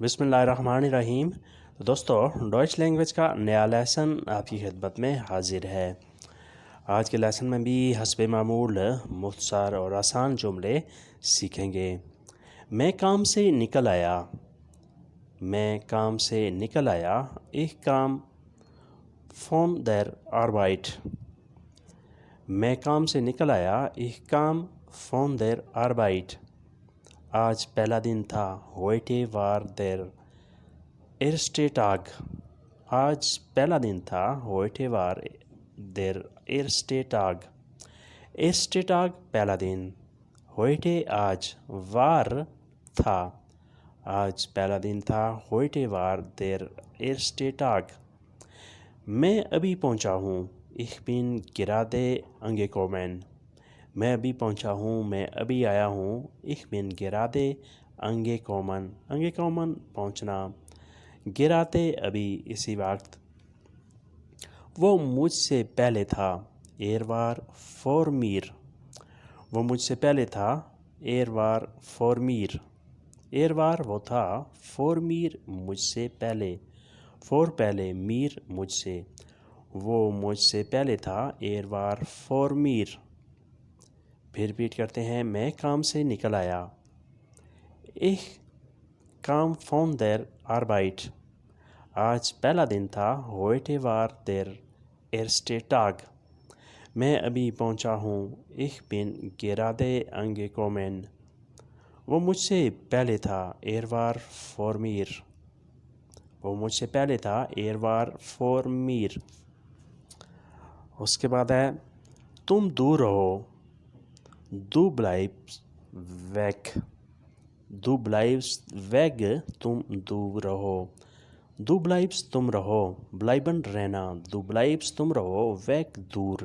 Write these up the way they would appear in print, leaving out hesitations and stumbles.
بسم اللہ الرحمن الرحیم۔ دوستو، ڈوائچ لینگویج کا نیا لیسن آپ کی خدمت میں حاضر ہے۔ آج کے لیسن میں بھی حسب معمول مختصر اور آسان جملے سیکھیں گے۔ میں کام سے نکل آیا، میں کام سے نکل آیا، ich kam von der Arbeit۔ میں کام سے نکل آیا، ich kam von der Arbeit۔ آج پہلا دن تھا، heute war der erste Tag۔ آج پہلا دن تھا، heute war der erste Tag۔ erste Tag پہلا دن، heute آج، war تھا، آج پہلا دن تھا، heute war der erste Tag۔ میں ابھی پہنچا ہوں، ich bin gerade angekommen۔ میں ابھی پہنچا ہوں، میں ابھی آیا ہوں، ich bin gerade angekommen۔ angekommen پہنچنا، gerade ابھی اسی وقت۔ وہ مجھ سے پہلے تھا، er war vor mir۔ وہ مجھ سے پہلے تھا، er war vor mir۔ er war وہ تھا، vor mir مجھ سے پہلے، for پہلے، mir مجھ سے۔ وہ مجھ سے پہلے تھا، er war vor mir۔ پھر ریپیٹ کرتے ہیں، میں کام سے نکل آیا، ich kam von der Arbeit۔ آج پہلا دن تھا، heute war der erste Tag۔ میں ابھی پہنچا ہوں، ich bin gerade angekommen۔ وہ مجھ سے پہلے تھا، er war vor mir۔ وہ مجھ سے پہلے تھا، er war vor mir۔ اس کے بعد ہے، تم دور رہو، du bleibst weg۔ du bleibst weg تم دور رہو، du bleibst تم رہو، bleiben رہنا، du bleibst تم رہو، weg دور۔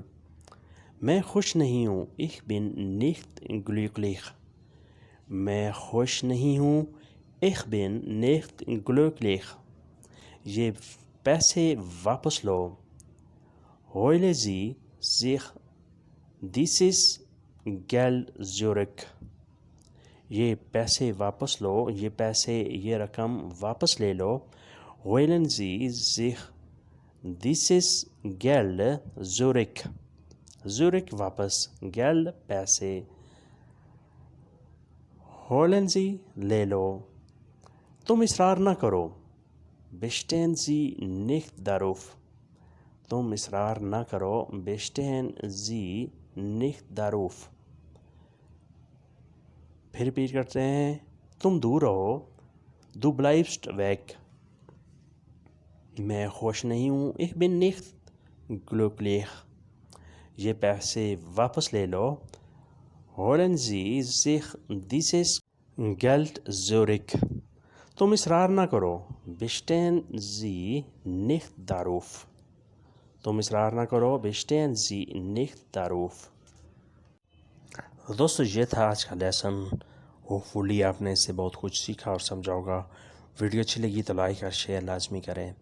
میں خوش نہیں ہوں، ich bin nicht glücklich۔ میں خوش نہیں ہوں، ich bin nicht glücklich۔ یہ پیسے واپس لو، holen Sie sich dieses Geld zurück۔ یہ پیسے واپس لو، یہ پیسے، یہ رقم واپس لے لو، holen Sie sich dieses Geld zurück۔ zurück واپس، Geld پیسے، holen Sie لے لو۔ تم اصرار نہ کرو، bestehen Sie nicht darauf۔ تم اصرار نہ کرو، bestehen Sie nicht darauf۔ پھر ریپیٹ کرتے ہیں، تم دور رہو، du bleibst weg۔ میں خوش نہیں ہوں، ich bin nicht glücklich۔ یہ پیسے واپس لے لو، holen Sie sich dieses Geld zurück۔ تم اصرار نہ کرو، bestehen Sie nicht darauf۔ تم اصرار نہ کرو، bestehen Sie nicht darauf۔ دوستو، یہ تھا آج کا لیسن۔ ہوپفلی آپ نے اس سے بہت کچھ سیکھا اور سمجھا ہوگا۔ ویڈیو اچھی لگی تو لائک اور شیئر لازمی کریں۔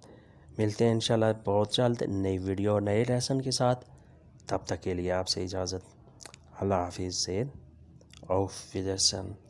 ملتے ہیں انشاءاللہ بہت جلد نئی ویڈیو نئے لیسن کے ساتھ۔ تب تک کے لیے آپ سے اجازت۔ اللہ حافظ، زید، auf Wiedersehen۔